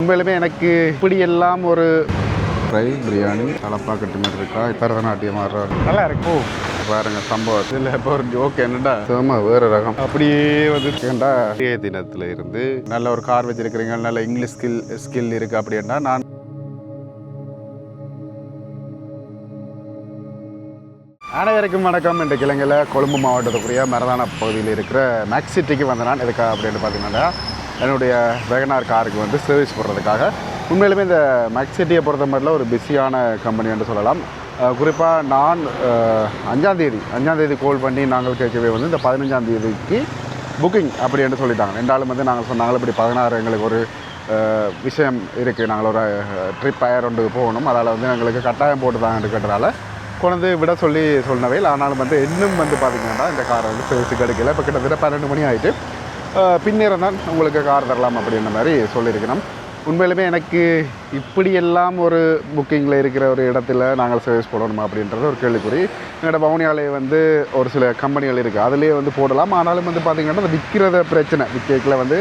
உண்மையிலுமே எனக்கு இப்படியெல்லாம் ஒரு ஃப்ரை பிரியாணி தலப்பாக்கட்டு மாதிரி இருக்கா பரதநாட்டியம் ஆடுறாரு நல்லா இருக்கும் பாருங்க சம்பவம் இல்லை இப்போ ஒரு ஜோக் என்னடா சும்மா வேறு ரகம் அப்படியே வந்து ஏண்டா தினத்தில் இருந்து நல்ல ஒரு கார் வச்சிருக்கிறீங்க நல்ல இங்கிலீஷ் ஸ்கில் இருக்குது அப்படின்னா நான் அனைவருக்கும் வணக்கம். இன்றைக்கு இலங்கையில் கொழும்பு மாவட்டத்துக்குரிய மரதான பகுதியில் இருக்கிற மேக்ஸ் சிட்டிக்கு வந்த நான் எதுக்காக அப்படின்னு பார்த்தீங்கன்னா என்னுடைய வேகனார் காருக்கு வந்து சர்வீஸ் போடுறதுக்காக. உண்மையிலுமே இந்த மேக்ஸ் சிட்டியை பொறுத்த மாதிரில ஒரு பிஸியான கம்பெனி என்று சொல்லலாம். குறிப்பாக நான் 5ஆம் தேதி கால் பண்ணி நாங்கள் கேட்கவே வந்து இந்த 15ஆம் தேதிக்கு புக்கிங் அப்படி என்று சொல்லிட்டாங்க. ரெண்டாலும் வந்து நாங்கள் சொன்னாங்க இப்படி 16 எங்களுக்கு ஒரு விஷயம் இருக்குது, நாங்கள் ஒரு ட்ரிப் ஒன்று போகணும், அதால் வந்து எங்களுக்கு கட்டாயம் போட்டு தாங்கன்னு கேட்டதால் கொண்டு விட சொன்னவையில். ஆனாலும் வந்து இன்னும் வந்து பார்த்திங்கன்னா இந்த காரை வந்து சர்வீஸுக்கு எடுக்கல. இப்போ கிட்டத்தட்ட 12 மணி ஆகிட்டு பின்னேறம் தான் உங்களுக்கு கார் தரலாம் அப்படின்ற மாதிரி சொல்லியிருக்கணும். உண்மையிலுமே எனக்கு இப்படியெல்லாம் ஒரு புக்கிங்கில் இருக்கிற ஒரு இடத்துல நாங்கள் சர்வீஸ் போடணுமா அப்படின்றது ஒரு கேள்விக்குறி. எங்களோட பவுனியாலே வந்து ஒரு சில கம்பெனிகள் இருக்குது, அதிலே வந்து போடலாம். ஆனாலும் வந்து பார்த்திங்கன்னா அந்த விற்கிறத பிரச்சனை, விற்கல வந்து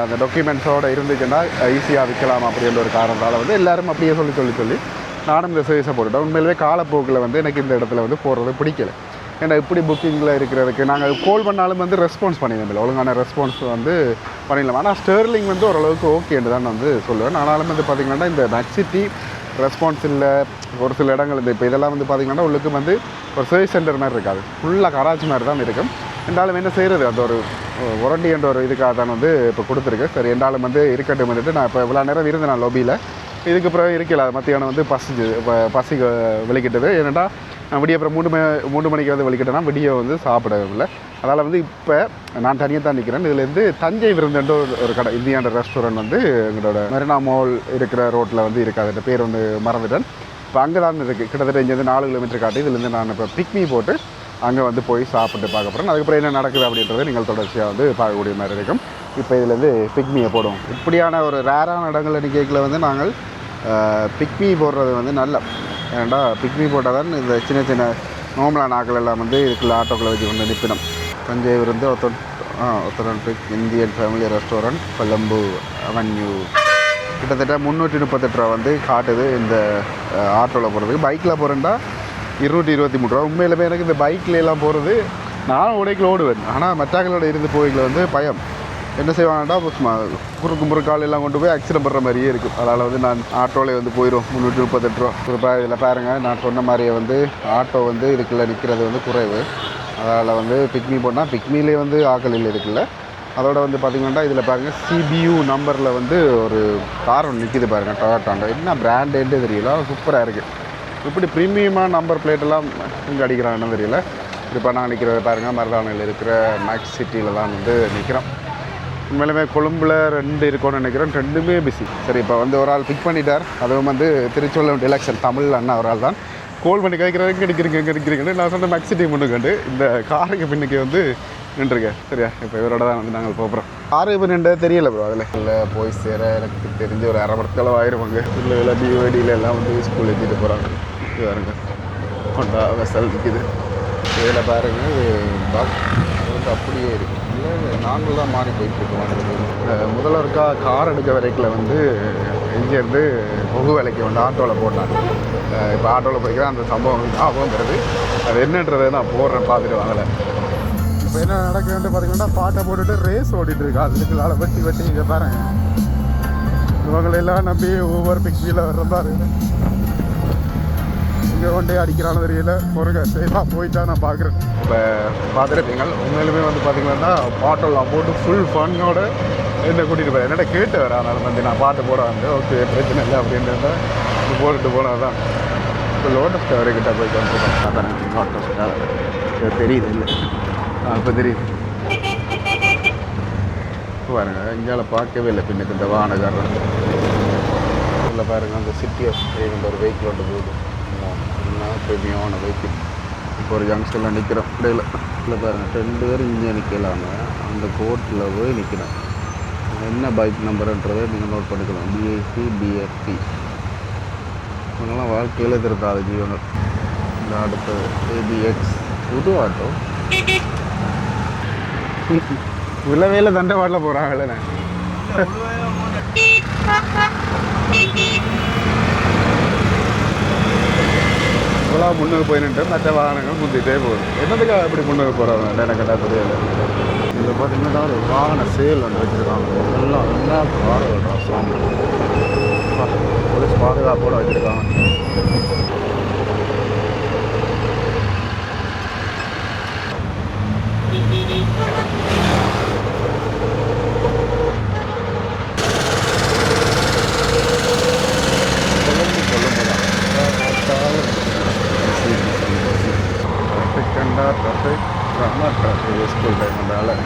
அந்த டாக்குமெண்ட்ஸோடு இருந்துச்சுன்னா ஈஸியாக விற்கலாம் அப்படின்ற ஒரு காரணத்தால் வந்து எல்லோரும் அப்படியே சொல்லி நானும் இந்த சர்வீஸை போட்டுவிட்டேன். உண்மையிலே காலப்போக்கில் வந்து எனக்கு இந்த இடத்துல வந்து போடுறது பிடிக்கலை. ஏன்னா இப்படி புக்கிங்கில் இருக்கிறதுக்கு நாங்கள் கால் பண்ணாலும் வந்து ரெஸ்பான்ஸ் பண்ணிடுவோம், ஒழுங்கான ரெஸ்பான்ஸ் வந்து பண்ணிடலாம். ஆனால் ஸ்டெர்லிங் வந்து ஓரளவுக்கு ஓகேன்னு தான் வந்து சொல்லுவேன். ஆனாலும் வந்து பார்த்திங்கன்னா இந்த மேக்ஸ் சிட்டி ரெஸ்பான்ஸ் இல்லை. ஒரு சில இடங்கள் இந்த இப்போ இதெல்லாம் வந்து பார்த்திங்கன்னா உள்ளுக்கு வந்து ஒரு சர்வீஸ் சென்டர் மாதிரி இருக்காது, ஃபுல்லாக கராச்சி மாதிரி தான் இருக்கும். என்றாலும் என்ன செய்கிறது, அந்த ஒரு ஒரண்டி என்ற ஒரு இதுக்காக தான் வந்து இப்போ கொடுத்துருக்கேன். சரி என்றாலும் வந்து இருக்கட்டும் வந்துட்டு நான் இப்போ இவ்வளோ நேரம் இருந்தேன் நான் லொபியில். இதுக்கு பிறகு இருக்கல, மத்தியானம் வந்து பசி வெளிக்கிட்டது. ஏன்னாட்டா நான் விடிய அப்புறம் 3 மணிக்கு வந்து வெளிக்கிட்டேன்னா விடிய வந்து சாப்பிடவில்லை. அதனால் வந்து இப்போ நான் தனியாக தான் நிற்கிறேன். இதுலேருந்து தஞ்சை விருந்துன்ற ஒரு கடை, இந்தியாண்ட ரெஸ்டாரண்ட் வந்து எங்களோட மெரினா மால் இருக்கிற ரோட்டில் வந்து இருக்காது, அந்த பேர் வந்து மறந்துட்டேன். இப்போ அங்கே தான் இருக்குது, கிட்டத்தட்ட இங்கேருந்து 4 கிலோமீட்டர் காட்டி. இதுலேருந்து நான் இப்போ பிக்மி போட்டு அங்கே வந்து போய் சாப்பிட்டு பார்க்க போகிறேன். அதுக்கப்புறம் என்ன நடக்குது அப்படின்றத நீங்கள் தொடர்ச்சியாக வந்து பார்க்கக்கூடிய மாதிரி இருக்கும். இப்போ இதுலேருந்து பிக்மியை போடுவோம். இப்படியான ஒரு ரேரான இடங்கள் நிற்கல வந்து நாங்கள் பிக்மி போடுறது வந்து நல்ல. ஏன்டா பிக்மி போட்டால் தான் இந்த சின்ன சின்ன நோம்பலான நாட்கள் எல்லாம் வந்து இதுக்குள்ள ஆட்டோக்களை வச்சு கொண்டு நிற்பினோம். தஞ்சை வந்து ஒத்தரன்பிக் இந்தியன் ஃபேமிலி ரெஸ்டாரண்ட் கொலம்பு அவென்யூ. கிட்டத்தட்ட 338 ரூபா வந்து காட்டுது இந்த ஆட்டோவில் போகிறதுக்கு. பைக்கில் போகிறேன்டா 223 ரூபா. உண்மையிலுமே எனக்கு இந்த பைக்கில் எல்லாம் போகிறது, நான் உடைக்கில் ஓடுவேன். ஆனால் மற்றாக்களோட இருந்து போய்களை வந்து பயம். என்ன செய்வாங்கடா குறுக்கு முறுக்கால் எல்லாம் கொண்டு போய் ஆக்சிடென்ட் பண்ணுற மாதிரியே இருக்குது. அதனால் வந்து நான் ஆட்டோவில் வந்து போயிடும். 338 ரூபா. குறிப்பாக இதில் பாருங்கள், நான் சொன்ன மாதிரியே வந்து ஆட்டோ வந்து இதுக்குள்ளே நிற்கிறது வந்து குறைவு. அதனால் வந்து பிக்மி போனால் பிக்மிலே வந்து ஆக்களில் இருக்குல்ல. அதோட வந்து பார்த்திங்கன்னா இதில் பாருங்கள் CBU நம்பரில் வந்து ஒரு கார் ஒன்று நிற்கிது பாருங்கள், டொயோட்டாண்டோ. என்ன பிராண்டுன்னு தெரியல, சூப்பராக இருக்குது. இப்படி ப்ரீமியமாக நம்பர் பிளேட்டெல்லாம் இங்கே அடிக்கிறாங்கன்னு தெரியல. இப்போ நான் நிற்கிறது பாருங்கள், மருதானையில் இருக்கிற மேக்ஸ் சிட்டியில் தான் வந்து நிற்கிறோம். உண்மையிலுமே கொழும்பில் 2 இருக்கும்னு நினைக்கிறேன், 2மே பிஸி. சரி, இப்போ வந்து ஒரு ஆள் பிக் பண்ணிட்டார். அதுவும் வந்து திருச்செந்தூர் எலெக்ஷன் தமிழ் அண்ணா ஒரு ஆள் தான் கால் பண்ணி கேட்குறதுக்கு கிடைக்கிறீங்கன்னு நான் சொன்ன மேக்ஸ் சிட்டி முன்னுக்கண்டு இந்த காருக்கு பின்னுக்கு வந்து நின்றுருக்கேன். சரியா, இப்போ இவரோட தான் வந்து நாங்கள் போகிறோம். காரு இப்போ நின்று தெரியல ப்ரோ, அதில் இல்லை போய் சேர எனக்கு தெரிஞ்சு ஒரு 1/2 மணி நேரம் ஆயிடுவாங்க. இல்லை டிஓடியில் எல்லாம் வந்து ஸ்கூல் ஏற்றிட்டு போகிறாங்க. இது பாருங்க கொண்டா வெசல் இருக்குது. இதில் பாருங்கள் பாக்ஸ் வந்து அப்படியே இருக்குது. நாங்கள் தான் மாறி போயிட்டுருக்கோம். முதல்வருக்கா கார் எடுக்க வரைக்கும் வந்து இங்கேருந்து பொகு வேலைக்கு வந்து ஆட்டோவில் போட்டாங்க. இப்போ ஆட்டோவில் போய்க்கிற அந்த சம்பவம் ஞாபகம் வருது. அது என்னன்றதை நான் போடுறேன், பார்த்துட்டு வாங்கலை. இப்போ என்ன நடக்குதுன்னு பார்த்தீங்கன்னா பாட்டை போட்டுட்டு ரேஸ் ஓடிட்டு இருக்கா. அதுக்குள்ளால் வெட்டி இங்கே பாருங்க, இவங்களெல்லாம் நம்பி ஒவ்வொரு பிக்மியில் வர்றதாரு இங்கே கொண்டே அடிக்கிறான்னு தெரியல. பொருங்க சேஃபாக போயிட்டா நான் பார்க்குறேன். இப்போ பார்த்துருப்பீங்க. உண்மையிலுமே வந்து பார்த்திங்கன்னா பாட்டெல்லாம் போட்டு ஃபுல் ஃபன்னோட என்ன கூட்டிகிட்டு போகிறேன். என்னடா கேட்டு வரேன், அதனால் வந்து நான் பாட்டு போட வந்து ஓகே பிரச்சனை இல்லை அப்படின்றத இது போட்டுட்டு போனால் தான். இப்போ லோட்டஸ் டவர்கிட்ட போயிட்டு வந்துருக்கேன். அதான் லோட்டஸ் டவர் தெரியுது இல்லை, இப்போ தெரியுது. இப்போ பாருங்க, இங்கால பார்க்கவே இல்லை பின்னுக்கு இந்த வாகனக்காரன். இல்லை பாருங்கள், அந்த சிட்டி ஆஃப் ட்ரெயின் ஒரு வெஹிக்கிள் ஒன்று போகுது, பெருமையான வெஹிக்கிள். இப்போ ஒரு ஜங்ஷனில் நிற்கிறோம் இடையில. இல்லை பாருங்கள், 2 பேர் இங்கே நிற்கலாங்க. அந்த கோர்ட்டில் போய் நிற்கிறேன். என்ன பைக் நம்பருன்றதை நீங்கள் நோட் பண்ணிக்கலாம். BAC BFP. இவங்கெல்லாம் வாழ்க்கையில் திருத்தாது ஜீவனர். இந்த அடுத்தது ABX புது ஆட்டோ. விழவேல தண்டவாட்டில் போகிறாங்களே. இவ்வளோ முன்னுக்கு போயிட்டு மற்ற வாகனங்கள் முந்திட்டே போகுது. என்னதுக்காக எப்படி முன்னுக்கு போகிறாங்க எனக்கு என்ன தெரியல. இதில் பார்த்தீங்கன்னா ஒரு வாகன சேல் ஒன்று வச்சுருக்காங்க. எல்லாம் என்ன கார்கள் சாமி போலீஸ் பாதுகாப்போடு வச்சுருக்காங்க. traffic sama traffic school time adalah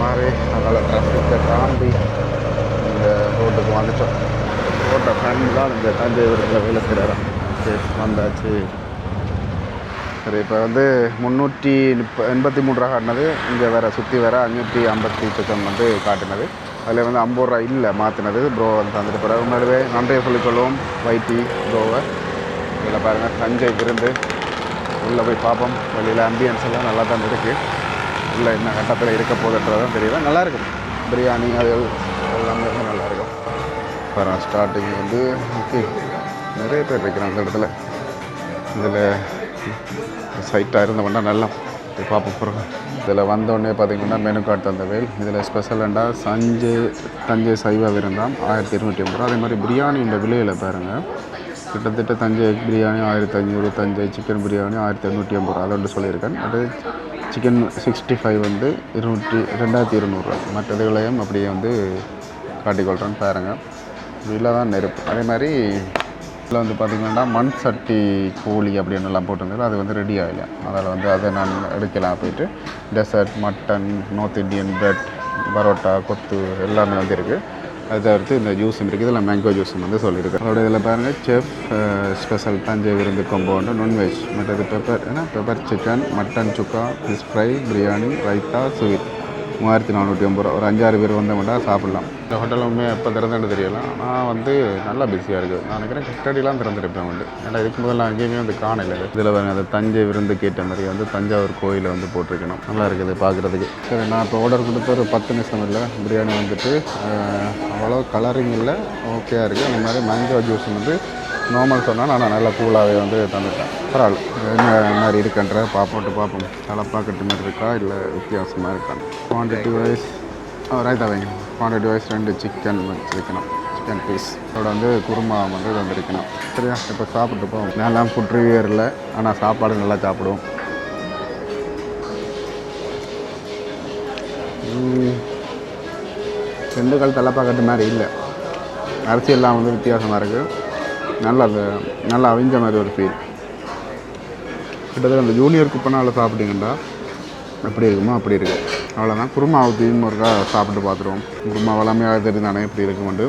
mari kalau traffic தாண்டி இந்த ரோட்டுக்கு வந்துட்டோம். ரோட்டை ஃப்ரெண்ட்லாம் இந்த தஞ்சாவூரில் வேலை செய்கிறாரா சரி வந்தாச்சு. சரி இப்போ வந்து 383 காட்டினது. இங்கே வேறு சுற்றி வேறு 550 வந்து காட்டினது. அதில் வந்து 50 ரூபா இல்லை மாற்றினது. ப்ரோ வந்து தந்துட்டு போகிறார். முன்னாடியே நன்றியை சொல்லிக்கொள்வோம் வைட்டி ப்ரோவை. இதில் பாருங்கள் தஞ்சை விருந்து உள்ளே போய் பார்ப்போம். வெளியில் ஆம்பியன்ஸ் எல்லாம் நல்லா தான் இருக்குது. உள்ளே என்ன கட்டத்தில் இருக்க போதுன்றதான் தெரியல. நல்லாயிருக்கும். பிரியாணி அது எல்லாமே வந்து நல்லாயிருக்கும். பாருங்கள் ஸ்டார்டிங் வந்து ஓகே நிறைய பேர் இருக்கிறாங்க அந்த இடத்துல. இதில் சைட்டாக இருந்தவொன்னா நல்லா போய் பார்ப்போம் போகிறோம். இதில் வந்தோடனே பார்த்திங்கன்னா மெனு கார்டு தந்தவேல். இதில் ஸ்பெஷலண்டா தஞ்சை சைவ விருந்தாம் 1250 ரூபா. அதே மாதிரி பிரியாணியோட விலையில் பாருங்கள் கிட்டத்தட்ட தஞ்சை எக் பிரியாணி 1500, தஞ்சை சிக்கன் பிரியாணி 1850 ரூபா அதோடு சொல்லியிருக்கேன். அது சிக்கன் 65 வந்து 2200 ரூபா. மற்றதுகளையும் அப்படியே வந்து காட்டிக்கொள்கிறேன்னு பாருங்கள். விலை தான் நெருப்பு. அதே மாதிரி இதில் வந்து பார்த்திங்கன்னா மண் சட்டி கோழி அப்படின்னுலாம் போட்டிருந்தது. அது வந்து ரெடி ஆகலை. அதில் வந்து அதை நான் எடுக்கலாம். போயிட்டு dessert mutton north Indian bread parotta கொத்து எல்லாமே வந்து இருக்குது. அது தவிர்த்து இந்த ஜூஸும் இருக்குது. இதில் மேங்கோ ஜூஸும் வந்து சொல்லியிருக்கேன். அதோட இதில் பாருங்கள் செஃப் ஸ்பெஷல் தஞ்சை விருந்து கொம்பவுண்டு நான்வெஜ் மற்றது pepper chicken mutton sukka fish fry biryani raita sweet 3450 ரூபா. ஒரு 5-6 பேர் வந்தவங்கள்டா சாப்பிட்லாம். இந்த ஹோட்டலுமே எப்போ திறந்துன்னு தெரியல. ஆனால் வந்து நல்லா பிஸியாக இருக்குது. நான் நினைக்கிறேன் கஸ்டடிலாம் திறந்துருப்பேன் வந்து. ஏன்னா இதுக்கு முதல்ல அங்கேயுமே வந்து காணலை. இதில் அந்த தஞ்சை விருந்து கேட்ட மாதிரி வந்து தஞ்சாவூர் கோயிலை வந்து போட்டிருக்கணும். நல்லா இருக்குது பார்க்குறதுக்கு. சரி நான் இப்போ ஆர்டர் கொடுத்து ஒரு 10 நிமிஷம் இல்லை. பிரியாணி வந்துட்டு அவ்வளோ கலரிங் இல்லை ஓகேயாக இருக்குது. அந்த மாதிரி மேங்கோ ஜூஸ் வந்து நார்மல் சொன்னால் நான் நல்லா கூலாகவே வந்து தந்துட்டேன். பரவாயில்ல என்ன மாதிரி இருக்குன்ற பார்ப்போம். தலைப்பாக்கட்டு மாதிரி இருக்கா இல்லை வித்தியாசமாக இருக்கான்னு. குவான்டிட்டி வைஸ் ரைத்தா வைங்க. குவான்டிட்டி வைஸ் 2 சிக்கன் வச்சுருக்கணும். சிக்கன் பீஸ் அதோட வந்து குருமா வந்து வந்திருக்கணும். சரியா இப்போ சாப்பிட்டு போவோம். நல்லா ஃபுட் ரிவ்யூர் இல்லை. ஆனால் சாப்பாடு நல்லா சாப்பிடுவோம். திண்டுக்கல் தலைப்பாக்கட்டு மாதிரி இல்லை. அரிசியெல்லாம் வந்து வித்தியாசமாக இருக்குது. நல்லா அவிஞ்ச மாதிரி ஒரு ஃபீல். கிட்டத்தட்ட அந்த ஜூனியர் குப்பனால் சாப்பிட்டீங்கன்னா எப்படி இருக்குமோ அப்படி இருக்குது. அவ்வளோதான். குருமா ஊற்றின்னு ஒருக்கா சாப்பிட்டு பார்த்துருவோம். குருமா வளமையாக தெரிந்தானே எப்படி இருக்குமெண்டு.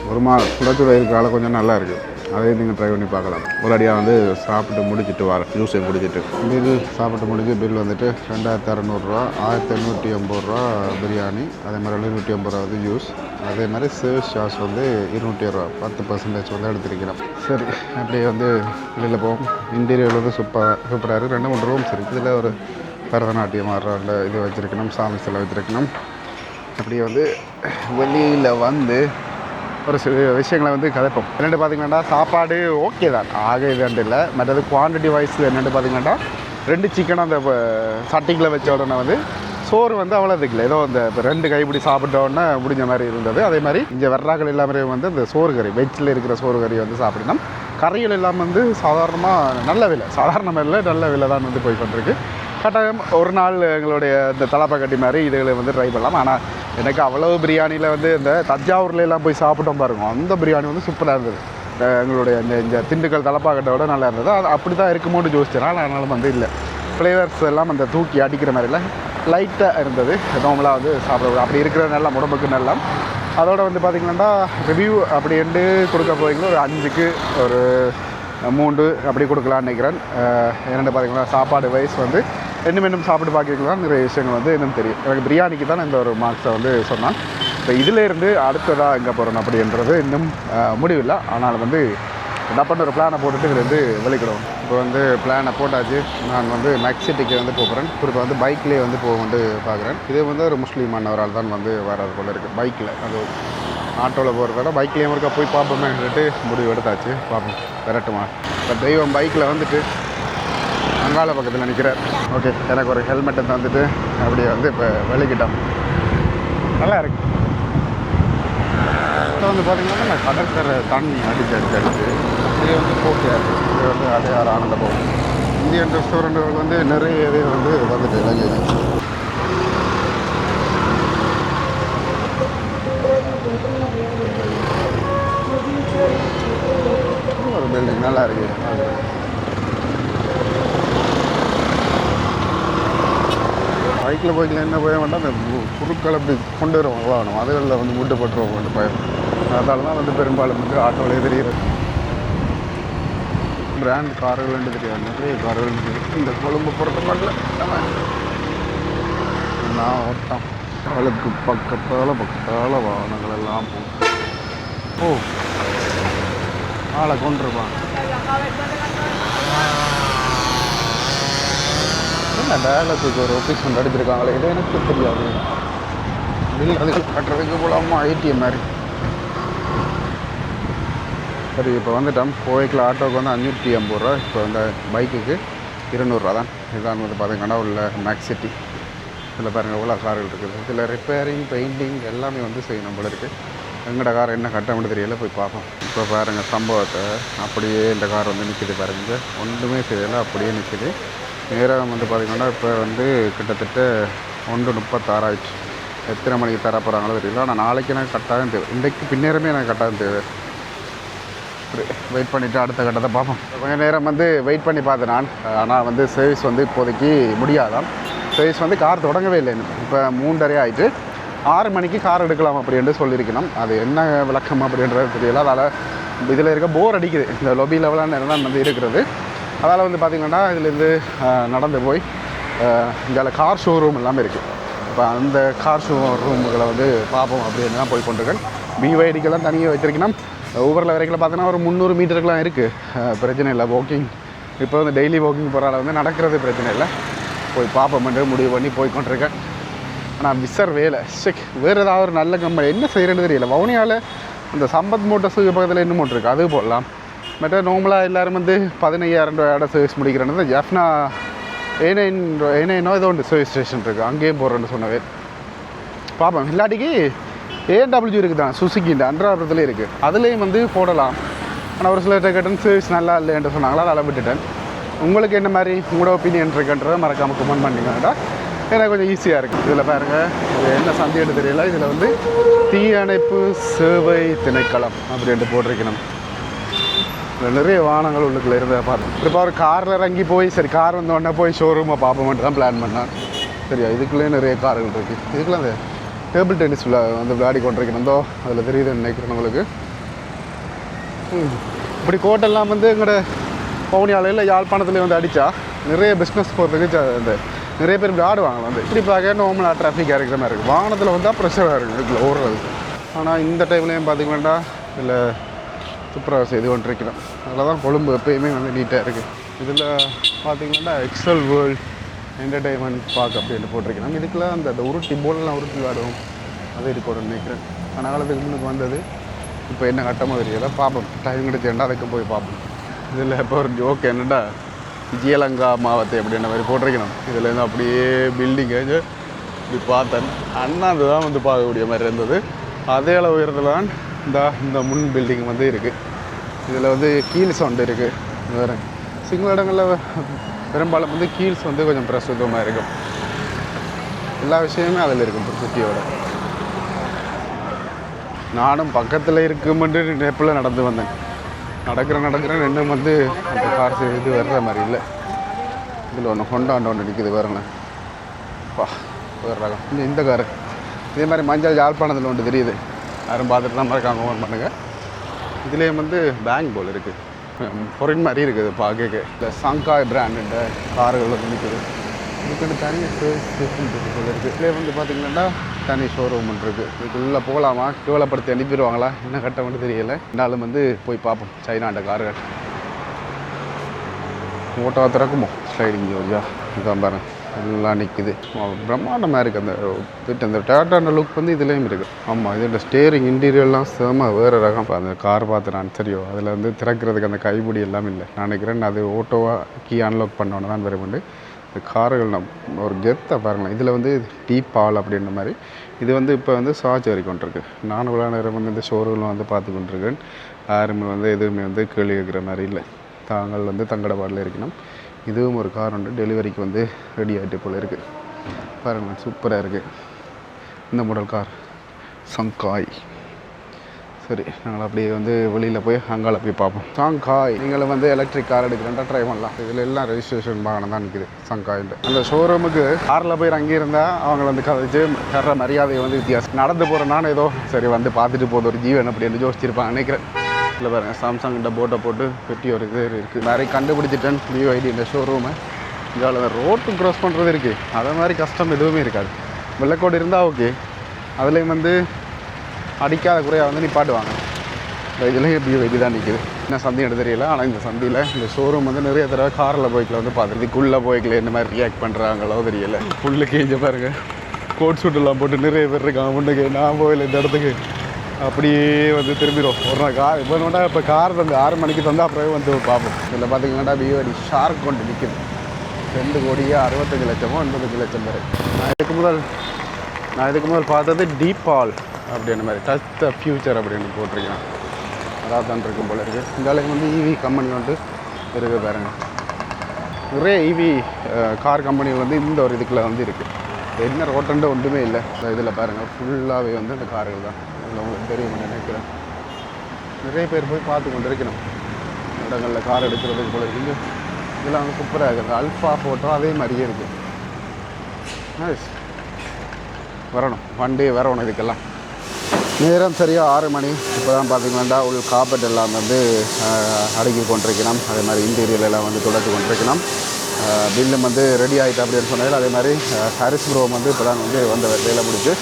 குருமா சுடச்சுட இருக்கிறால கொஞ்சம் நல்லா இருக்குது. அதையும் நீங்கள் ட்ரை பண்ணி பார்க்கலாம். ஒரு அடியாக வந்து சாப்பிட்டு முடிச்சுட்டு வரேன். ஜூஸை முடிச்சுட்டு பில் சாப்பிட்டு முடிஞ்சு பில் வந்துட்டு 2600 ரூபா 1880 ரூபா பிரியாணி. அதே மாதிரி 750 ரூபா வந்து ஜூஸ். அதே மாதிரி சர்வீஸ் சார்ஜ் வந்து 200 ரூபா 10% வந்து எடுத்துருக்கிறோம். சரி அப்படியே வந்து வெளியில் போவோம். இன்டீரியர் வந்து சூப்பராக இருக்குது. 2-3 ரூம்ஸ் இருக்குது. இதில் ஒரு பரதநாட்டியம் ஆடுற இது வச்சுருக்கணும். சாமி சிலை வச்சுருக்கணும். அப்படியே வந்து வெளியில் வந்து ஒரு சில விஷயங்களை வந்து கதைப்போம். என்னென்னு பார்த்திங்கன்னா சாப்பாடு ஓகே தான் ஆக இதுன்ட்டு இல்லை. மற்றது குவான்டிட்டி வைஸ் என்னென்னு பார்த்திங்கன்னா 2 சிக்கன் அந்த சட்டிக்கில் வச்ச உடனே வந்து சோறு வந்து அவ்வளோ இருக்குல்ல. ஏதோ இந்த 2 கைப்பிடி சாப்பிட்ட உடனே முடிஞ்ச மாதிரி இருந்தது. அதே மாதிரி இங்கே வர்றாக்கள் எல்லாமே வந்து இந்த சோறு கறி வெஜ்ஜில் இருக்கிற சோறு கறி வந்து சாப்பிடணும். கறிகள் எல்லாம் வந்து சாதாரணமாக நல்ல விலை நல்ல விலை தான் வந்து போய் கொண்டிருக்கு. கட்டாயம் ஒரு நாள் எங்களுடைய இந்த தலைப்பாக்கட்டி மாதிரி இதுகளை வந்து ட்ரை பண்ணலாம். ஆனால் எனக்கு அவ்வளவு பிரியாணியில் வந்து இந்த தஞ்சாவூரில் எல்லாம் போய் சாப்பிட்டோம் பாருங்க. அந்த பிரியாணி வந்து சூப்பராக இருந்தது. எங்களுடைய இந்த திண்டுக்கல் தலைப்பாக்கட்டோட நல்லா இருந்தது. அது அப்படி தான் இருக்குமோன்னு யோசிச்சேன். அதனால வந்து இல்லை ஃப்ளேவர்ஸ் எல்லாம் அந்த தூக்கி அடிக்கிற மாதிரிலாம் லைட்டாக இருந்தது. நார்மலாக வந்து சாப்பிட அப்படி இருக்கிற நல்லா உடம்புக்கு நல்லா. அதோட வந்து பார்த்திங்கன்னா ரிவ்யூ அப்படின்ட்டு கொடுக்க போகிறீங்களோ ஒரு 5க்கு ஒரு 3 அப்படி கொடுக்கலான்னு நினைக்கிறேன். என்னென்னு பார்த்திங்கன்னா சாப்பாடு வைஸ் வந்து இன்னும் சாப்பிட்டு பார்க்கலாம் நிறைய விஷயங்கள் வந்து இன்னும் தெரியும். எனக்கு பிரியாணிக்கு தான் இந்த ஒரு மார்க்ஸை வந்து சொன்னான். இப்போ இதிலேருந்து அடுத்ததாக எங்கே போகிறோம் அப்படின்றது இன்னும் முடிவில்லை. ஆனால் வந்து டப்பான்னு ஒரு பிளானை போட்டுட்டு இதுலேருந்து வெளிக்கிடுவோம். இப்போ வந்து பிளானை போட்டாச்சு. நான் வந்து மேக்சிட்டிக்கு வந்து போகிறேன். இப்போ வந்து பைக்லேயே வந்து போக பார்க்குறேன். இதே வந்து ஒரு முஸ்லீமானவரால் தான் வந்து வர்றது போல இருக்குது. பைக்கில் அது ஆட்டோவில் போகிறதால பைக்லேயும் இருக்கா போய் பார்ப்போமே சொல்லிட்டு முடிவு எடுத்தாச்சு. பார்ப்போம் விரட்டுமா. இப்போ தெய்வம் பைக்கில் வந்துட்டு அங்காள பக்கத்தில் நிற்கிறார். ஓகே, எனக்கு ஒரு ஹெல்மெட்டை தந்துட்டு அப்படியே வந்து இப்போ வெளிக்கிட்டோம். நல்லா இருக்கு. இப்போ வந்து பார்த்திங்கன்னா நான் கடற்கரை தண்ணி அடிச்சு இது வந்து போக்கியாக இருக்குது. இது வந்து அடையாறு ஆனந்த போகும். இந்தியன் ரெஸ்டாரண்ட்டுகள் வந்து நிறைய இது வந்து வந்துட்டு இலங்கையில். ஒரு பில்டிங் நல்லா இருக்குது. பைக்கில் போய்க்கல என்ன போய வேண்டாம். அந்த குறுக்களை அப்படி கொண்டு வருவாங்க வாகனம் அதுகளில் வந்து முட்டு பட்டுருவோம் கொண்டு பயம். அதனால தான் வந்து பெரும்பாலும் வந்து ஆட்டோவிலே தெரிகிறது. பிராண்ட் கார்கள்னு தெரியாது, நிறைய கார்கள் இருக்குது. இந்த கொழும்பு பொறுத்த மட்டும் நான் ஓட்டம் அவளுக்கு பக்கத்தால் வாகனங்கள் எல்லாம் போகும். ஆளை கொண்டிருப்பான். என்ன டயலாக்கு ஒரு ஆஃபீஸ் ஒன்று அடிச்சிருக்காங்களே, இது எனக்கு தெரியாது. பில் அதுக்கு கட்டுறதுக்கு போலாமா ஐடிஎம் மாதிரி. சரி, இப்போ வந்துட்டோம். கோவைக்கில் ஆட்டோவுக்கு வந்து 550 ரூபா. இப்போ வந்து பைக்குக்கு 200 ரூபா தான். இதுதான் வந்து பார்த்திங்கன்னா உள்ள மேக்சிட்டி. இதில் பாருங்கள் எவ்வளோ கார்கள் இருக்குது. இதில் ரிப்பேரிங் பெயிண்டிங் எல்லாமே வந்து செய்யணும் போல இருக்குது. எங்களோட கார் என்ன கட்டணும்னு தெரியல, போய் பார்ப்போம். இப்போ பாருங்கள் சம்பவத்தை. அப்படியே இந்த கார் வந்து நிற்கிது பாருங்கள். ஒன்றுமே செய்யலை, அப்படியே நிற்கிது. நேரம் வந்து பார்த்திங்கன்னா இப்போ வந்து கிட்டத்தட்ட 1:36 ஆயிடுச்சு. எத்தனை மணிக்கு தர போகிறாங்களோ தெரியல. ஆனால் நாளைக்கு எனக்கு கட்டாயம் தேவை. இன்றைக்கு பின்னேரமே எனக்கு கட்டாயம் தேவை. வெயிட் பண்ணிவிட்டு அடுத்த கட்டத்தை பார்ப்போம். கொஞ்சம் நேரம் வந்து வெயிட் பண்ணி பார்த்தேன் நான். ஆனால் வந்து சர்வீஸ் வந்து இப்போதைக்கு முடியாதான். சர்வீஸ் வந்து கார் தொடங்கவே இல்லை. இப்போ 3:30 ஆகிட்டு 6 மணிக்கு கார் எடுக்கலாம் அப்படின்ட்டு சொல்லியிருக்கணும். அது என்ன விளக்கம் அப்படின்றது தெரியல. அதனால் இதில் இருக்க போர் அடிக்குது. இந்த லொபி லெவலான நேரம் தான் வந்து இருக்கிறது. அதால் வந்து பார்த்திங்கன்னா இதுலேருந்து நடந்து போய் இங்கே கார் ஷோரூம் எல்லாமே இருக்குது. இப்போ அந்த கார் ஷோரூமுகளை வந்து பார்ப்போம் அப்படின்னு தான் போய் கொண்டிருக்கேன். பிவைடிக்கெல்லாம் தனியாக வச்சுருக்கணும். ஊரில் வரைக்கும் பார்த்தோன்னா ஒரு 300 மீட்டருக்குலாம் இருக்குது. பிரச்சனை இல்லை. வாக்கிங் இப்போ வந்து டெய்லி வாக்கிங் போகிறால வந்து நடக்கிறது பிரச்சனை இல்லை. போய் பார்ப்போம்ட்டு முடிவு பண்ணி போய் கொண்டிருக்கேன். ஆனால் விசர் வேலை வேறு ஏதாவது ஒரு நல்ல கம்பெனி என்ன செய்கிறேன்னு தெரியல. வவுனியாவில் அந்த சம்பத் மோட்டர்ஸுக்கு பக்கத்தில் இன்னும் மோட்டர் இருக்குது, அது போடலாம். மற்ற நார்மலாக எல்லோரும் வந்து 15,000 ரூபாயோட சர்வீஸ் முடிக்கிறேன்னு ஜெஃப்னா ஏனோ ஏதோ ஒன்று சர்வீஸ் ஸ்டேஷன் இருக்குது, அங்கேயும் போடுறேன்னு சொன்னவே. பார்ப்போம். இல்லாட்டிக்கு ஏஎன்டபிள்யூ இருக்குது தான், சுசுக்கி இந்த அன்றாபுரத்துலேயே இருக்குது, அதுலேயும் வந்து போடலாம். ஆனால் ஒரு சில கேட்டேன் சர்வீஸ் நல்லா இல்லைன்ட்டு சொன்னாங்களா, அதை விட்டுட்டேன். உங்களுக்கு என்ன மாதிரி உங்களோட ஒப்பீனியன் இருக்குன்றதை மறக்காமல் கமெண்ட் பண்ணிங்கன்னா எனக்கு கொஞ்சம் ஈஸியாக இருக்குது. இதில் பாருங்கள், இது என்ன சந்தைன்னு தெரியல. இதில் வந்து தீயணைப்பு சேவை திணைக்களம் அப்படின்ட்டு போட்டிருக்கணும். இதில் நிறைய வாகனங்கள் உள்ளுக்குள்ளே இருந்ததை பார்த்தேன். இப்போ ஒரு காரில் இறங்கி போய் சரி கார் வந்தோடனே போய் ஷோரூமை பார்ப்போம்ட்டு தான் பிளான் பண்ணேன். சரியா, இதுக்குள்ளேயே நிறைய கார்கள் இருக்குது. இதுக்குள்ளே அந்த டேபிள் டென்னிஸ் வந்து விளையாடி கொண்டிருக்கணுந்தோ அதில் தெரியுதுன்னு நினைக்கிறேன் உங்களுக்கு. இப்படி கோட்டெல்லாம் வந்து எங்களோட பவுனியாவில் இல்லை யாழ்ப்பாணத்துலேயே வந்து அடித்தா நிறைய பிஸ்னஸ் போகிறதுக்கு இந்த நிறைய பேர் விளையாடுவாங்க. வந்து இப்படி பார்க்க நார்மலாக டிராஃபிக்காக இருக்கிற மாதிரி இருக்குது. வாகனத்தில் வந்தால் ப்ரெஷராக இருக்குது இதுக்குள்ள ஓடுறது. ஆனால் இந்த டைம்லேயும் பார்த்திங்கன்னா இல்லை துப்புரவு செய்து கொண்டிருக்கிறோம். அதில் தான் கொழும்பு எப்பயுமே வந்து நீட்டாக இருக்குது. இதில் பார்த்திங்கன்னா எக்ஸல் வேர்ல்ட் என்டர்டெயின்மெண்ட் பார்க் அப்படின்னு போட்டிருக்கணும். இதுக்குலாம் அந்த உருட்டி போலெலாம் உருட்டி விளையாடுவோம், அது இருக்கணும்னு நினைக்கிறேன். ஆனால் காலத்துக்கு முன்னுக்கு வந்தது. இப்போ என்ன கட்டமோ தெரியல, பார்ப்போம். டைம் கிடைச்சேன்டா அதுக்கு போய் பார்ப்போம். இதில் இப்போ ஒரு ஜோக் என்னென்னா விஜயலங்கா மாவத்தை அப்படின்ற மாதிரி போட்டிருக்கணும். இதுலேருந்து அப்படியே பில்டிங்கு இப்படி பார்த்தேன். அண்ணா அதுதான் வந்து பார்க்கக்கூடிய மாதிரி இருந்தது. அதே அளவு உயரத்துலாம் இந்த முன் பில்டிங் வந்து இருக்குது. இதில் வந்து கீல்ஸ் ஒன்று இருக்குது. வேறு சிங்கள இடங்களில் பெரும்பாலும் வந்து கீல்ஸ் வந்து கொஞ்சம் பிரசுத்தமாக இருக்கும். எல்லா விஷயமே அதில் இருக்கும் சிட்டியோட. நானும் பக்கத்தில் இருக்குமென்று நெப்பில் நடந்து வந்தேன். நடக்கிறேன் இன்னும் வந்து அந்த கார் இது வர்ற மாதிரி இல்லை. இதில் ஒன்று ஹொண்டாண்ட ஒன்று நிற்கிது பாருங்களேன். ரகம் இந்த காரு இதே மாதிரி மஞ்சள் யாழ்ப்பாணத்தில் ஒன்று தெரியுது. யாரும் பார்த்துட்டு தான் மறக்காம ஃபோன் பண்ணுங்கள். இதுலேயே வந்து பேங்க் போல் இருக்குது, பொருள் மாதிரி இருக்குது பார்க்க. இந்த சங்காய் பிராண்டுன்ற கார்கள் வந்து நிற்குது. இதுக்கு தனியாக போல் இருக்குது. இதுலேயே வந்து பார்த்திங்கன்னா தனி ஷோரூம் ஒன்று இருக்குது. இதுக்குள்ளே போகலாமா, கேவலப்படுத்தி அனுப்பிடுவாங்களா என்ன கட்ட மட்டும் தெரியலை. இருந்தாலும் வந்து போய் பார்ப்போம். சைனாண்ட கார்கள் ஓட்டோ திறக்குமோ ஸ்லைடிங் ஜோரியா இதான் பாருங்க எல்லாம் நிற்குது. பிரம்மாண்டமாக இருக்குது அந்த வீட்டு. அந்த டேட்டான லுக் வந்து இதுலேயும் இருக்குது. ஆமாம், இதோட ஸ்டேரிங் இன்டீரியர்லாம் செம வேறு ரகம். அந்த கார் பார்த்து நான் சரியோ அதில் வந்து திறக்கிறதுக்கு அந்த கைப்பிடி எல்லாம் இல்லை. நான் நினைக்கிறேன் அது ஓட்டோவாக கீ அன்லாக் பண்ணோன்னு தான் வருமுண்டு. இந்த கார்கள் ஒரு கெத்தை பாருங்களேன். இதில் வந்து டீப் பால் அப்படின்ற மாதிரி இது வந்து இப்போ வந்து சார்ஜ் ஏறிக்கொண்டிருக்கு. நான் இவ்வளோ நேரம் வந்து இந்த ஷோரூமில் வந்து பார்த்து கொண்டிருக்கேன். யாருமே வந்து எதுவுமே வந்து கேள்வி கேட்குற மாதிரி இல்லை. தாங்கள் வந்து தங்கட பாடலில் இருக்கணும். இதுவும் ஒரு கார் உண்டு, டெலிவரிக்கு வந்து ரெடி ஆகிட்டு போல் இருக்குது. பாருங்கள் சூப்பராக இருக்குது இந்த மாடல் கார் சங்காய். சரி, நாங்கள் அப்படியே வந்து வெளியில் போய் அங்கால போய் பார்ப்போம். சங்காய் நீங்களும் வந்து எலக்ட்ரிக் கார் எடுக்கிறேன்டா ட்ரை பண்ணலாம். இதில் எல்லாம் ரெஜிஸ்ட்ரேஷன் வாகனம் தான் நிற்குது சங்காயின்ட்டு. அந்த ஷோரூமுக்கு காரில் போய் அங்கே இருந்தால் அவங்க வந்து கதைச்சு தர்ற மரியாதையை வந்து வித்தியாசம். நடந்து போகிறேன்னான்னு ஏதோ சரி வந்து பார்த்துட்டு போகுது ஒரு ஜீவன் அப்படின்னு யோசிச்சிருப்பாங்க நினைக்கிறேன். இல்லை பாருங்கள் சாம்சங்கிட்ட போட்டை போட்டு பெட்டி ஒரு இது இருக்குது. நிறைய கண்டுபிடிச்சிட்டேன் BYD இந்த ஷோரூமை. இதில் ரோட்டு க்ராஸ் பண்ணுறது இருக்குது. அதே மாதிரி கஷ்டம் எதுவுமே இருக்காது. வெள்ளைக்கோடு இருந்தால் ஓகே, அதுலேயும் வந்து அடிக்காத குறையாக வந்து நிப்பாட்டுவாங்க. இதுலேயும் BYD தான் நிற்கிது. என்ன சந்தைன்னு தெரியல. ஆனால் இந்த சந்தையில் இந்த ஷோரூம் வந்து நிறைய தடவை காரில் போய்க்கில் வந்து பார்த்துட்டு இதுக்குள்ளே போய்க்கல என்ன மாதிரி ரியாக்ட் பண்ணுறாங்களோ தெரியல. புல்லு கேஞ்ச பாருங்கள், கோட் சூட்டெல்லாம் போட்டு நிறைய பேர் இருக்காங்க. முன்னுக்கு நான் போயில இந்த இடத்துக்கு அப்படியே வந்து திரும்பிடும். ஒரு நாள் கார் இப்போ வேண்டா இப்போ கார் வந்து 6 மணிக்கு தந்தால் அப்புறம் வந்து பார்ப்போம். இதில் பார்த்தீங்கன்னா BYD ஷார்க் கொண்டு நிற்கிது. 2 கோடியே 65 லட்சமோ 85 லட்சம் வரை. நான் இதுக்கு முதல் பார்த்தது டீபால் அப்படின்ற மாதிரி டச் த ஃபியூச்சர் அப்படின்னு போட்டிருக்கேன். அதாவது தான் இருக்கும் போல இருக்குது. இந்த அளவுக்கு வந்து EV கம்பெனி வந்து இருக்குது பாருங்கள். நிறைய EV கார் கம்பெனிகள் வந்து இந்த ஒரு இதுக்குள்ளே வந்து இருக்குது. என்ன ரோட்டண்டு ஒன்றுமே இல்லை. இதில் பாருங்கள் ஃபுல்லாகவே வந்து அந்த கார்கள் தான். அதில் உங்களுக்கு தெரியும் நினைக்கிறேன். நிறைய பேர் போய் பார்த்து கொண்டு இருக்கணும் இடங்களில் கார் எடுக்கிறதுக்கு போல இருக்குது. இதெல்லாம் வந்து சூப்பராக இருக்குது. அந்த அல்ஃபா ஃபோட்டோ அதே மாதிரியே இருக்குது. வரணும் ஒன் டே வரணும். இதுக்கெல்லாம் நேரம் சரியாக 6 மணி. இப்போ தான் பார்த்திங்கன்னா உள் காப்பெட் எல்லாம் வந்து அடுக்கி கொண்டிருக்கணும். அதே மாதிரி இன்டீரியர் எல்லாம் வந்து தொடர்ந்து கொண்டிருக்கணும். பில்லும் வந்து ரெடி ஆகிட்டு அப்படின்னு சொன்னாலும் அதே மாதிரி ஹாரிஸ் ப்ரோ வந்து இப்போ தான் வந்து வந்த வேலை முடிச்சு.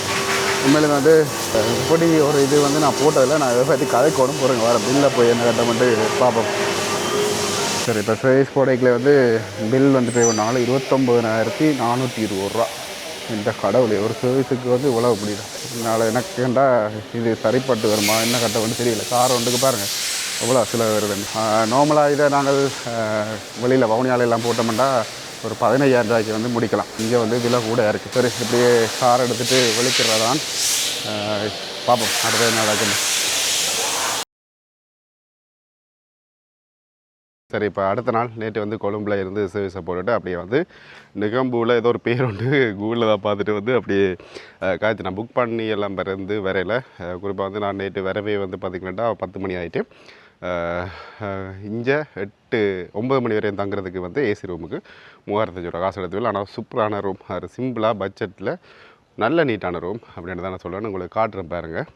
உண்மையிலே வந்து இப்படி ஒரு இது வந்து நான் போட்டதில்லை. நான் இதை பற்றி கதைக்கோடும் போகிறேங்க. வர பில்லில் போய் என்ன கட்ட மட்டும் பார்ப்போம். சரி, இப்போ சர்வீஸ் போடைக்கில் வந்து பில் வந்து பே பண்ணாலும் 29,420 ரூபா. இந்த கடவுளே, ஒரு சர்வீஸுக்கு வந்து இவ்வளவு பிடிக்கும். அதனால் எனக்கு கேட்டால் இது சரிப்பட்டு வருமா என்ன கட்ட வந்து தெரியல. கார் ஒன்றுக்கு பாருங்கள் எவ்வளோ சில வருது. நார்மலாக இதை நாங்கள் வெளியில் வவுனியாலெல்லாம் போட்டோம்னா ஒரு 15,000 ரூபாய்க்கு வந்து முடிக்கலாம். இங்கே வந்து விலை கூட இருக்குது. சரி, இப்படியே கார் எடுத்துகிட்டு வெளிக்கிறதான் பார்ப்போம் அடுத்த என்ன நடக்குது. சரி, இப்போ அடுத்த நாள் நேற்று வந்து கொழும்பில் இருந்து சர்வீஸை போட்டுட்டு அப்படியே வந்து நிகம்பூவில் ஏதோ ஒரு பேர் உண்டு கூகுளில் தான் பார்த்துட்டு வந்து அப்படியே காய்ச்சி நான் புக் பண்ணி எல்லாம் பிறந்து வரையில். குறிப்பாக வந்து நான் நேற்று வரவே வந்து பார்த்திங்கன்னா 10 மணி ஆகிட்டு. இங்கே 8-9 மணி வரையும் தங்குறதுக்கு வந்து ஏசி ரூமுக்கு 3000 ரூபா காசு எடுத்துவில்லை. ஆனால் சூப்பரான ரூம், அது சிம்பிளாக பட்ஜெட்டில் நல்ல நீட்டான ரூம் அப்படின்னு தான் நான் சொல்லுவேன். உங்களுக்கு காட்டுறேன் பாருங்கள்.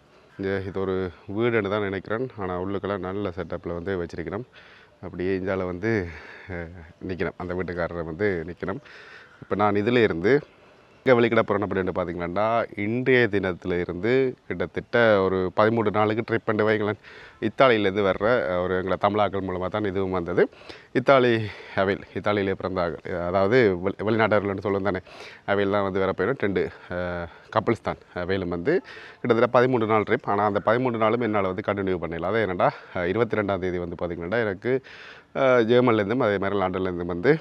இது ஒரு வீடுன்னு தான் நினைக்கிறேன். ஆனால் உள்ளுக்கெல்லாம் நல்ல செட்டப்பில் வந்து வச்சுருக்கிறேன். அப்படியே இந்தியாவில் வந்து நிற்கணும், அந்த வீட்டுக்காரரை வந்து நிற்கணும். இப்போ நான் இதில் இருந்து எங்கே வெளிக்கிட போகிறேன் அப்படின்னு பார்த்தீங்கன்னா இன்றைய தினத்தில் இருந்து கிட்டத்தட்ட ஒரு 13 நாளுக்கு ட்ரிப் பண்ணி வைங்களேன். இத்தாலியிலேருந்து வர்ற ஒரு எங்களை தமிழாக்கள் மூலமாக தான் இதுவும் வந்தது. அவைல் இத்தாலியிலே பிறந்தார்கள், அதாவது வெளிநாட்டவர்கள்னு சொல்லுவோம் தானே. அவையில் தான் வந்து வர போயிடும். 2 கப்பிள்ஸ் தான் அவையிலும் வந்து கிட்டத்தட்ட 13 நாள் ட்ரிப். ஆனால் அந்த 13 நாளும் என்னால் வந்து கண்டினியூ பண்ணல. அதை என்னடா 22ஆம் தேதி வந்து பார்த்திங்கன்னா எனக்கு ஜெர்மன்லேருந்தும் அதே மாதிரி லண்டன்லேருந்தும் வந்து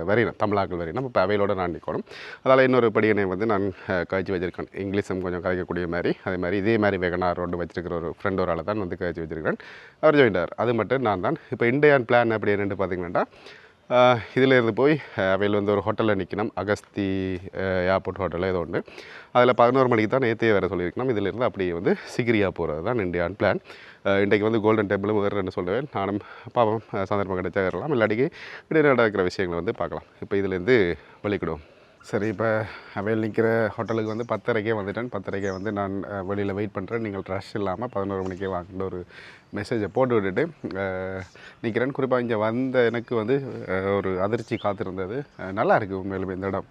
வரையணும், தமிழாக்கள் வரையணும். இப்போ அவையிலோடு நான் நிற்கணும். அதால் இன்னொரு படியினை வந்து நான் காய்ச்சி வச்சுருக்கேன். இங்கிலீஷும் கொஞ்சம் கதைக்கக்கூடிய மாதிரி, அதே மாதிரி இதே மாதிரி வெகனார் ஒன்று வச்சுருக்கிற ஒரு ஃப்ரெண்ட் ஒரு ஆளை தான் வந்து காய்ச்சி வச்சுருக்கிறேன். அவர் ஜாயின்டார். அது மட்டும் நான் தான். இப்போ இண்டியன் பிளான் அப்படி என்னென்னு பார்த்திங்கன்னா இதில் இருந்து போய் அவையில் வந்து ஒரு ஹோட்டலில் நிற்கணும். அகஸ்தி ஏர்போர்ட் ஹோட்டலில் ஏதோ ஒன்று. அதில் 11 மணிக்கு தான் நேற்றையே வேறு சொல்லியிருக்கணும். இதிலிருந்து அப்படியே வந்து சிகிரியா போகிறது தான் இண்டியான் பிளான். இன்றைக்கு வந்து கோல்டன் டெம்பிளும் வேறுன்னு சொல்லுவேன். நானும் பாவம் சந்தர்ப்பம் கிடைச்சா ஏறலாம், இல்லாட்டிக்கு இடையே நடக்கிற விஷயங்களை வந்து பார்க்கலாம். இப்போ இதிலேருந்து வெளிக்கிடுவோம். சரி, இப்போ அவையில் நிற்கிற ஹோட்டலுக்கு வந்து 10:30 வந்துட்டேன். 10:30 வந்து நான் வெளியில் வெயிட் பண்ணுறேன். நீங்கள் ரஷ் இல்லாமல் 11 மணிக்கே வாங்கிட்டு ஒரு மெசேஜை போட்டு விட்டுட்டு நிற்கிறேன். குறிப்பாக இங்கே வந்த எனக்கு வந்து ஒரு அதிர்ச்சி காத்திருந்தது. நல்லா இருக்குது உண்மையிலுமே இந்த இடம்.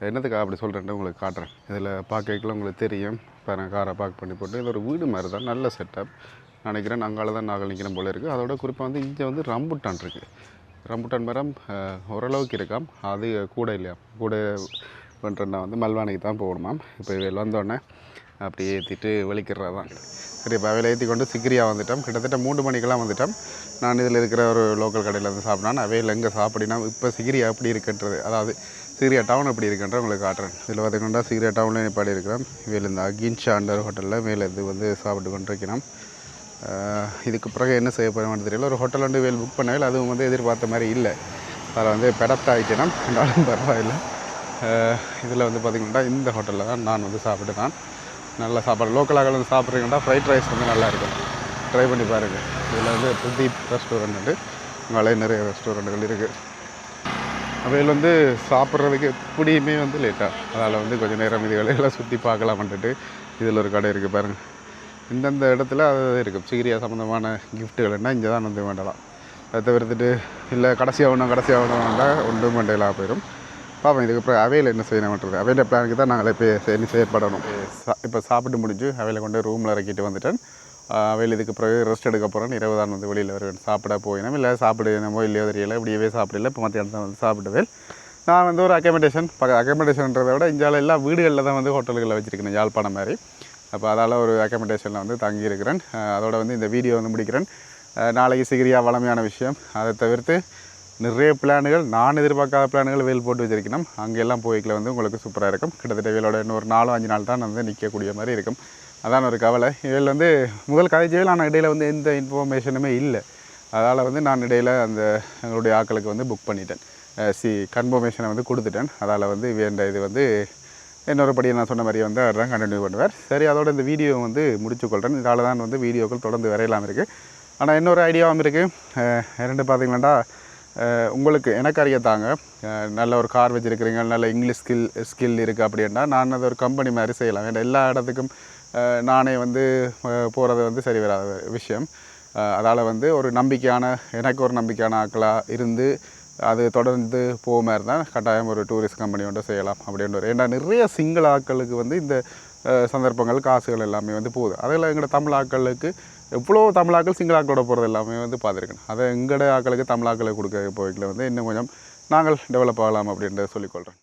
என்னதுக்காக அப்படி சொல்கிறேன்ட்டு உங்களுக்கு காட்டுறேன். இதில் பார்க்கல உங்களுக்கு தெரியும் பாருங்கள், காரை பார்க் பண்ணி போட்டு இது ஒரு வீடு மாதிரி தான், நல்ல செட்டப் நினைக்கிறேன். அங்கால தான் நாங்கள் நிற்கிறோம் போல இருக்குது. அதோட குறிப்பாக வந்து இங்கே வந்து ரம்புட்டான் இருக்குது. ரம்புட்டான் மரம் ஓரளவுக்கு இருக்காம், அது கூட இல்லையா, கூட பண்ணுறேன்னா வந்து மல்வானைக்கு தான் போகணுமாம். இப்போ இதில் வந்தோடனே அப்படியே ஏற்றிட்டு வெளிக்கிறதா தான். சரி, இப்போ அவையில் ஏற்றி கொண்டு சிக்கிரியா வந்துட்டோம். கிட்டத்தட்ட 3 மணிக்கெல்லாம் வந்துட்டோம். நான் இதில் இருக்கிற ஒரு லோக்கல் கடையில் வந்து சாப்பிட்னான். அவையில் எங்கே சாப்பிடினா இப்போ சிகிரியா எப்படி இருக்குன்றது, அதாவது சிகிரியா டவுன் எப்படி இருக்குன்ற உங்களுக்கு காட்டுறேன். இதில் பார்த்திங்கன்னா சிகிரியா டவுனில் நிப்பாடி இருக்கிறோம். இவையில் இந்த அகின்ஷா அண்டர் ஹோட்டலில் மேலே இது வந்து சாப்பிட்டு கொண்டு இருக்கிறோம். இதுக்கு பிறகு என்ன செய்ய போகிறோம்னு தெரியல. ஒரு ஹோட்டல் வந்து வேல் புக் பண்ணவே, அதுவும் வந்து எதிர்பார்த்த மாதிரி இல்லை. அதில் வந்து பெடப்ட் ஆகிட்டேனா இருந்தாலும் பரவாயில்லை. இதில் வந்து பார்த்திங்கன்னா இந்த ஹோட்டலில் தான் நான் வந்து சாப்பிட்டுதான். நல்ல சாப்பாடு, லோக்கலாக வந்து சாப்பிட்றீங்கன்னா ஃப்ரைட் ரைஸ் வந்து நல்லா இருக்கும், ட்ரை பண்ணி பாருங்கள். இதில் வந்து பிரதீப் ரெஸ்டாரண்ட், இங்கே நிறைய ரெஸ்டாரண்ட்டுகள் இருக்குது. அவையில் வந்து சாப்பிட்றதுக்கு எப்படியுமே வந்து லேட்டாக, அதனால் வந்து கொஞ்சம் நேரம் இதுகளெல்லாம் சுற்றி பார்க்கலாம் வந்துட்டு. இதில் ஒரு கடை இருக்குது பாருங்கள். இந்தந்த இடத்துல அது இருக்கும் சிகிரியா சம்மந்தமான கிஃப்ட்டுகள்னால் இங்கே தான் வந்து வேண்டலாம். அதை தவிர்த்துட்டு இல்லை கடைசியாக ஒன்றும் வேண்டாம், ஒன்றும் வேண்டையெல்லாம் போயிடும். பார்ப்போம் இதுக்கப்புறம் அவையில் என்ன செய்யணும்ன்றது. அவையில் பிளானுக்கு தான் நாங்கள் இப்போ செயற்படணும். இப்போ சாப்பிட்டு முடிஞ்சு அவையில் கொண்டு ரூமில் இறக்கிட்டு வந்துட்டேன். அவையில் இதுக்கு பிறகு ரெஸ்ட் எடுக்க போகிறேன். இரவு தான் வந்து வெளியில் வருவேன். சாப்பிட போயினோம், இல்லை சாப்பிடுமோ இல்லையோ தெரியல, இப்படியவே சாப்பிடல. இப்போ மத்தியானம் தான் வந்து சாப்பிடுவேன். நான் வந்து ஒரு அக்கமெண்டேஷன்றதை விட இந்தியாவில் எல்லா வீடுகளில் தான் வந்து ஹோட்டல்களில் வச்சுருக்கேன், யாழ்ப்பாணம் மாதிரி. அப்போ அதால் ஒரு அக்கமெண்டேஷனில் வந்து தங்கியிருக்கிறேன். அதோட வந்து இந்த வீடியோ வந்து முடிக்கிறேன். நாளைக்கு சிகிரியா வளமையான விஷயம். அதை தவிர்த்து நிறைய பிளானுகள், நான் எதிர்பார்க்காத பிளானுகள் வேல் போட்டு வச்சுருக்கணும். அங்கெல்லாம் போய்க்கில் வந்து உங்களுக்கு சூப்பராக இருக்கும். கிட்டத்தட்ட வேலோட இன்னும் ஒரு 4-5 நாள் தான் வந்து நிற்கக்கூடிய மாதிரி இருக்கும். அதான் ஒரு கவலை. இதில் வந்து முதல் கதைச்சேவில் ஆனால் இடையில் வந்து எந்த இன்ஃபர்மேஷனுமே இல்லை. அதனால் வந்து நான் இடையில் அந்த எங்களுடைய ஆட்களுக்கு வந்து புக் பண்ணிட்டேன், கன்ஃபர்மேஷனை வந்து கொடுத்துட்டேன். அதால் வந்து வேண்ட இது வந்து இன்னொரு படி நான் சொன்ன மாதிரி வந்து அவர் தான் கண்டினியூ பண்ணுவார். சரி, அதோட இந்த வீடியோ வந்து முடிச்சுக்கொள்கிறேன். இதால் தான் வந்து வீடியோக்கள் தொடர்ந்து வரையலாம் இருக்குது. ஆனால் இன்னொரு ஐடியாவும் இருக்குது. இரண்டு பார்த்திங்கன்னா உங்களுக்கு எனக்கு அறியத்தாங்க, நல்ல ஒரு கார் வச்சுருக்கிறீங்க, நல்ல இங்கிலீஷ் ஸ்கில் இருக்குது அப்படின்னா நான் அதை ஒரு கம்பெனி மாதிரி செய்யலாம். ஏன்னா எல்லா இடத்துக்கும் நானே வந்து போகிறது வந்து சரி வராத விஷயம். அதால் வந்து ஒரு நம்பிக்கையான, எனக்கு ஒரு நம்பிக்கையான ஆட்களாக இருந்து அது தொடர்ந்து போக மாதிரி தான் கட்டாயம் ஒரு டூரிஸ்ட் கம்பெனி ஒன்று செய்யலாம் அப்படின்ற. ஏன்னா நிறைய சிங்கள ஆட்களுக்கு வந்து இந்த சந்தர்ப்பங்கள் காசுகள் எல்லாமே வந்து போகுது. அதில் எங்களோட தமிழ் ஆட்களுக்கு எவ்வளோ தமிழாக்கள் சிங்கள ஆக்களோட போகிறது எல்லாமே வந்து பார்த்துருக்கேன். அதை எங்களோட ஆக்களுக்கு தமிழ் ஆக்களை கொடுக்க போய்க்கில் வந்து இன்னும் கொஞ்சம் நாங்கள் டெவலப் ஆகலாம் அப்படின்றத சொல்லிக்கொள்கிறேன்.